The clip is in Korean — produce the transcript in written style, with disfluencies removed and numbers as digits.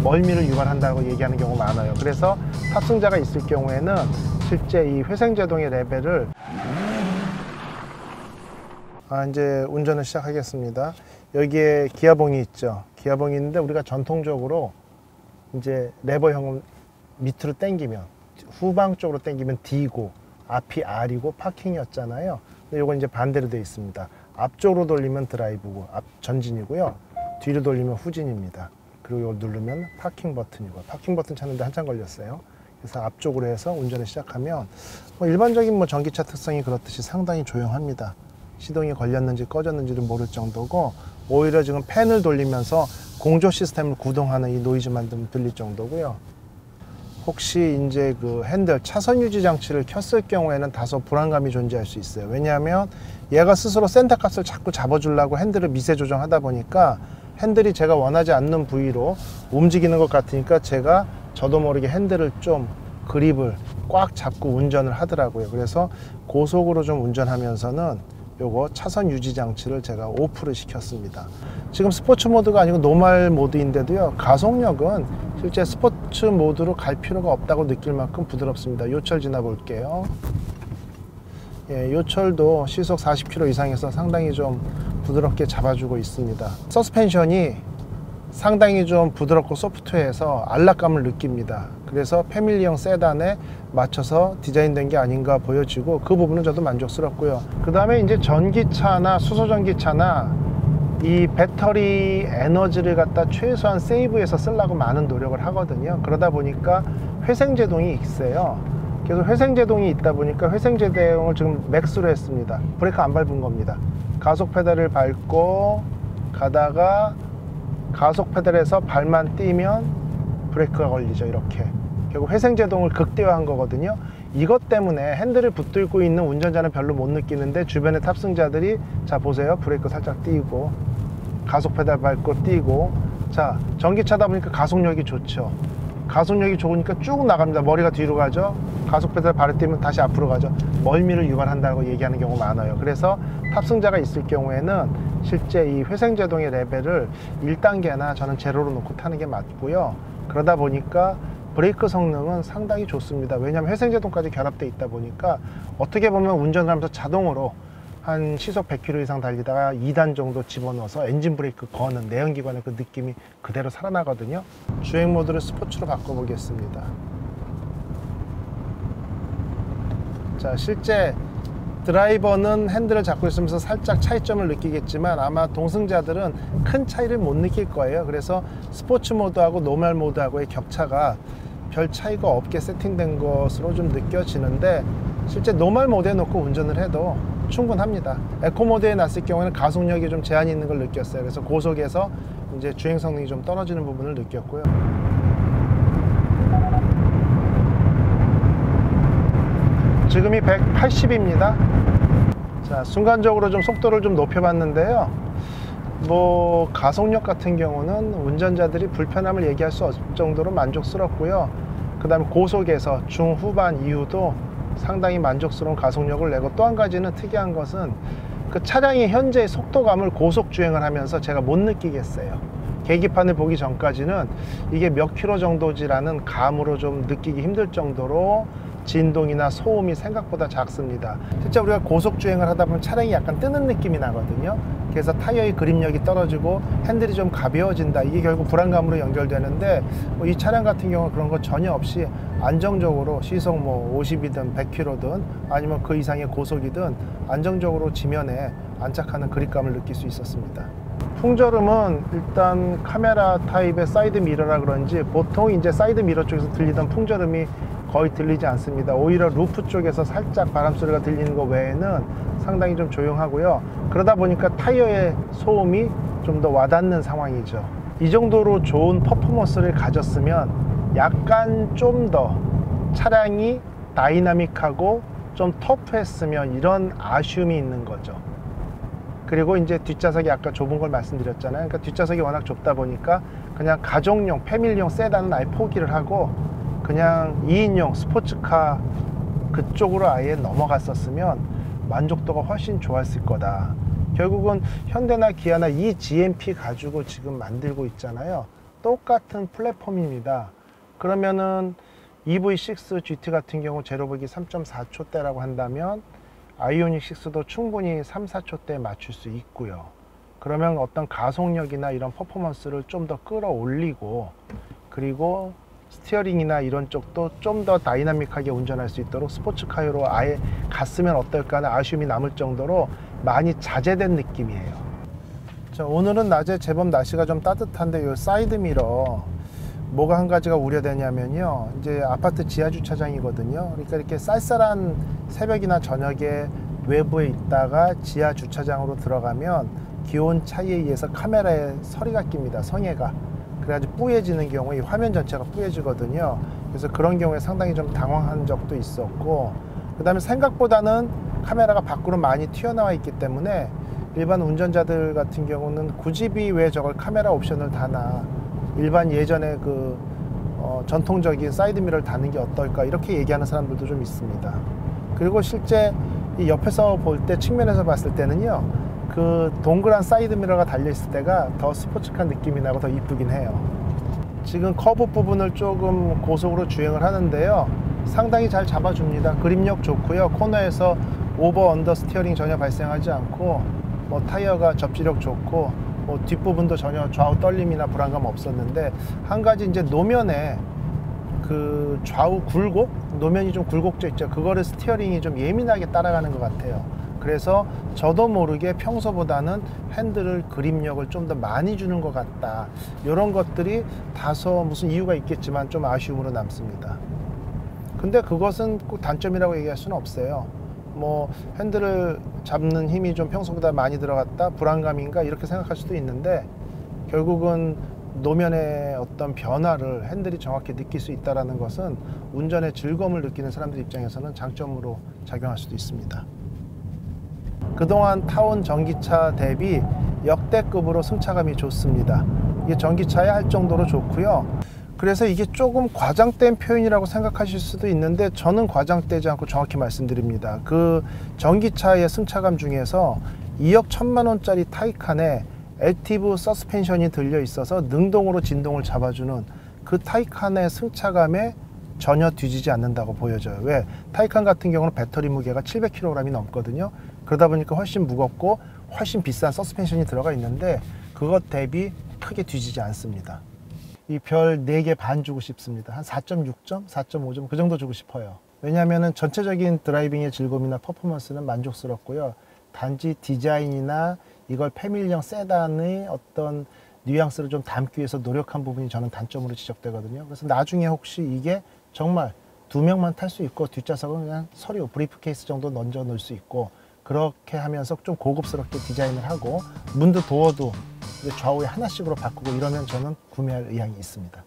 멀미를 유발한다고 얘기하는 경우가 많아요. 그래서 탑승자가 있을 경우에는 실제 이 회생제동의 레벨을 이제 운전을 시작하겠습니다. 여기에 기아봉이 있죠. 기아봉이 있는데 우리가 전통적으로 이제 레버형을 밑으로 당기면, 후방 쪽으로 당기면 D고 앞이 R이고 파킹이었잖아요. 근데 이건 이제 반대로 되어 있습니다. 앞쪽으로 돌리면 드라이브고 앞 전진이고요. 뒤로 돌리면 후진입니다. 그리고 이걸 누르면 파킹 버튼이고, 파킹 버튼 찾는데 한참 걸렸어요. 그래서 앞쪽으로 해서 운전을 시작하면 일반적인 전기차 특성이 그렇듯이 상당히 조용합니다. 시동이 걸렸는지 꺼졌는지도 모를 정도고, 오히려 지금 팬을 돌리면서 공조 시스템을 구동하는 이 노이즈만 들릴 정도고요. 혹시 이제 그 핸들 차선 유지 장치를 켰을 경우에는 다소 불안감이 존재할 수 있어요. 왜냐하면 얘가 스스로 센터 값을 자꾸 잡아주려고 핸들을 미세 조정하다 보니까 핸들이 제가 원하지 않는 부위로 움직이는 것 같으니까 저도 모르게 핸들을 좀 그립을 꽉 잡고 운전을 하더라고요. 그래서 고속으로 좀 운전하면서는 요거 차선 유지 장치를 제가 오프를 시켰습니다. 지금 스포츠 모드가 아니고 노멀 모드인데도요, 가속력은 실제 스포츠 모드로 갈 필요가 없다고 느낄 만큼 부드럽습니다. 요철 지나 볼게요. 예, 요철도 시속 40km 이상에서 상당히 좀 부드럽게 잡아주고 있습니다. 서스펜션이 상당히 좀 부드럽고 소프트해서 안락감을 느낍니다. 그래서 패밀리형 세단에 맞춰서 디자인된 게 아닌가 보여지고, 그 부분은 저도 만족스럽고요. 그 다음에 이제 전기차나 수소전기차나 이 배터리 에너지를 갖다 최소한 세이브해서 쓰려고 많은 노력을 하거든요. 그러다 보니까 회생제동이 있어요. 그래서 회생제동이 있다 보니까 회생제동을 지금 맥스로 했습니다. 브레이크 안 밟은 겁니다. 가속 페달을 밟고 가다가 가속 페달에서 발만 띄면 브레이크가 걸리죠. 이렇게 결국 회생제동을 극대화한 거거든요. 이것 때문에 핸들을 붙들고 있는 운전자는 별로 못 느끼는데, 주변의 탑승자들이 자 보세요, 브레이크 살짝 띄고 가속 페달 밟고 띄고, 자 전기차다 보니까 가속력이 좋죠. 가속력이 좋으니까 쭉 나갑니다. 머리가 뒤로 가죠. 가속 페달 발을 띄면 다시 앞으로 가죠. 멀미를 유발한다고 얘기하는 경우가 많아요. 그래서 탑승자가 있을 경우에는 실제 이 회생제동의 레벨을 1단계나 저는 제로로 놓고 타는 게 맞고요. 그러다 보니까 브레이크 성능은 상당히 좋습니다. 왜냐하면 회생제동까지 결합되어 있다 보니까 어떻게 보면 운전을 하면서 자동으로 한 시속 100km 이상 달리다가 2단 정도 집어넣어서 엔진 브레이크 거는 내연기관의 그 느낌이 그대로 살아나거든요. 주행 모드를 스포츠로 바꿔보겠습니다. 자, 실제 드라이버는 핸들을 잡고 있으면서 살짝 차이점을 느끼겠지만 아마 동승자들은 큰 차이를 못 느낄 거예요. 그래서 스포츠 모드하고 노멀 모드하고의 격차가 별 차이가 없게 세팅된 것으로 좀 느껴지는데, 실제 노멀 모드에 놓고 운전을 해도 충분합니다. 에코 모드에 놨을 경우에는 가속력이 좀 제한이 있는 걸 느꼈어요. 그래서 고속에서 이제 주행 성능이 좀 떨어지는 부분을 느꼈고요. 지금이 180입니다. 자, 순간적으로 좀 속도를 좀 높여봤는데요. 가속력 같은 경우는 운전자들이 불편함을 얘기할 수 없을 정도로 만족스럽고요. 그 다음에 고속에서 중후반 이후도 상당히 만족스러운 가속력을 내고, 또 한 가지는 특이한 것은 그 차량의 현재의 속도감을 고속 주행을 하면서 제가 못 느끼겠어요. 계기판을 보기 전까지는 이게 몇 킬로 정도지라는 감으로 좀 느끼기 힘들 정도로 진동이나 소음이 생각보다 작습니다. 실제 우리가 고속 주행을 하다 보면 차량이 약간 뜨는 느낌이 나거든요. 그래서 타이어의 그립력이 떨어지고 핸들이 좀 가벼워진다. 이게 결국 불안감으로 연결되는데, 이 차량 같은 경우는 그런 거 전혀 없이 안정적으로 시속 50이든 100km든 아니면 그 이상의 고속이든 안정적으로 지면에 안착하는 그립감을 느낄 수 있었습니다. 풍절음은 일단 카메라 타입의 사이드 미러라 그런지 보통 이제 사이드 미러 쪽에서 들리던 풍절음이 거의 들리지 않습니다. 오히려 루프 쪽에서 살짝 바람 소리가 들리는 것 외에는 상당히 좀 조용하고요. 그러다 보니까 타이어의 소음이 좀 더 와닿는 상황이죠. 이 정도로 좋은 퍼포먼스를 가졌으면 약간 좀 더 차량이 다이나믹하고 좀 터프했으면, 이런 아쉬움이 있는 거죠. 그리고 이제 뒷좌석이 아까 좁은 걸 말씀드렸잖아요. 그러니까 뒷좌석이 워낙 좁다 보니까 그냥 가족용, 패밀리용 세단은 아예 포기를 하고 그냥 2인용 스포츠카 그쪽으로 아예 넘어갔었으면 만족도가 훨씬 좋았을 거다. 결국은 현대나 기아나 이 GMP 가지고 지금 만들고 있잖아요. 똑같은 플랫폼입니다. 그러면은 EV6 GT 같은 경우 제로백이 3.4초대라고 한다면 아이오닉 6도 충분히 3, 4초대에 맞출 수 있고요. 그러면 어떤 가속력이나 이런 퍼포먼스를 좀 더 끌어올리고, 그리고 스티어링이나 이런 쪽도 좀 더 다이나믹하게 운전할 수 있도록 스포츠카로 아예 갔으면 어떨까 하는 아쉬움이 남을 정도로 많이 자제된 느낌이에요. 자, 오늘은 낮에 제법 날씨가 좀 따뜻한데 이 사이드미러 뭐가 한 가지가 우려되냐면요, 이제 아파트 지하 주차장이거든요. 그러니까 이렇게 쌀쌀한 새벽이나 저녁에 외부에 있다가 지하 주차장으로 들어가면 기온 차이에 의해서 카메라에 서리가 낍니다. 성에가. 그래가지고 뿌얘지는 경우에 화면 전체가 뿌얘지거든요. 그래서 그런 경우에 상당히 좀 당황한 적도 있었고, 그 다음에 생각보다는 카메라가 밖으로 많이 튀어나와 있기 때문에 일반 운전자들 같은 경우는 굳이 왜 저걸 카메라 옵션을 다나, 일반 예전에 전통적인 사이드미러를 다는 게 어떨까, 이렇게 얘기하는 사람들도 좀 있습니다. 그리고 실제 이 옆에서 볼 때, 측면에서 봤을 때는요, 그 동그란 사이드미러가 달려있을 때가 더 스포츠한 느낌이 나고 더 이쁘긴 해요. 지금 커브 부분을 조금 고속으로 주행을 하는데요, 상당히 잘 잡아줍니다. 그립력 좋고요, 코너에서 오버 언더 스티어링 전혀 발생하지 않고, 타이어가 접지력 좋고, 뒷부분도 전혀 좌우 떨림이나 불안감 없었는데, 한 가지 이제 노면에 그 좌우 굴곡, 노면이 좀 굴곡져 있죠. 그거를 스티어링이 좀 예민하게 따라가는 것 같아요. 그래서 저도 모르게 평소보다는 핸들을 그립력을 좀 더 많이 주는 것 같다, 이런 것들이 다소 무슨 이유가 있겠지만 좀 아쉬움으로 남습니다. 근데 그것은 꼭 단점이라고 얘기할 수는 없어요. 핸들을 잡는 힘이 좀 평소보다 많이 들어갔다, 불안감인가, 이렇게 생각할 수도 있는데, 결국은 노면의 어떤 변화를 핸들이 정확히 느낄 수 있다는 것은 운전의 즐거움을 느끼는 사람들 입장에서는 장점으로 작용할 수도 있습니다. 그동안 타온 전기차 대비 역대급으로 승차감이 좋습니다. 이게 전기차에 할 정도로 좋고요. 그래서 이게 조금 과장된 표현이라고 생각하실 수도 있는데, 저는 과장되지 않고 정확히 말씀드립니다. 그 전기차의 승차감 중에서 2억 1천만 원짜리 타이칸에 액티브 서스펜션이 들려 있어서 능동으로 진동을 잡아주는 그 타이칸의 승차감에 전혀 뒤지지 않는다고 보여져요. 왜? 타이칸 같은 경우는 배터리 무게가 700kg이 넘거든요. 그러다 보니까 훨씬 무겁고 훨씬 비싼 서스펜션이 들어가 있는데, 그것 대비 크게 뒤지지 않습니다. 이 별 4개 반 주고 싶습니다. 한 4.6점, 4.5점 그 정도 주고 싶어요. 왜냐하면 전체적인 드라이빙의 즐거움이나 퍼포먼스는 만족스럽고요. 단지 디자인이나 이걸 패밀리형 세단의 어떤 뉘앙스를 좀 담기 위해서 노력한 부분이 저는 단점으로 지적되거든요. 그래서 나중에 혹시 이게 정말 2명만 탈 수 있고 뒷좌석은 그냥 서류 브리프케이스 정도 얹어 놓을 수 있고, 그렇게 하면서 좀 고급스럽게 디자인을 하고 문도 도어도 좌우에 하나씩으로 바꾸고 이러면 저는 구매할 의향이 있습니다.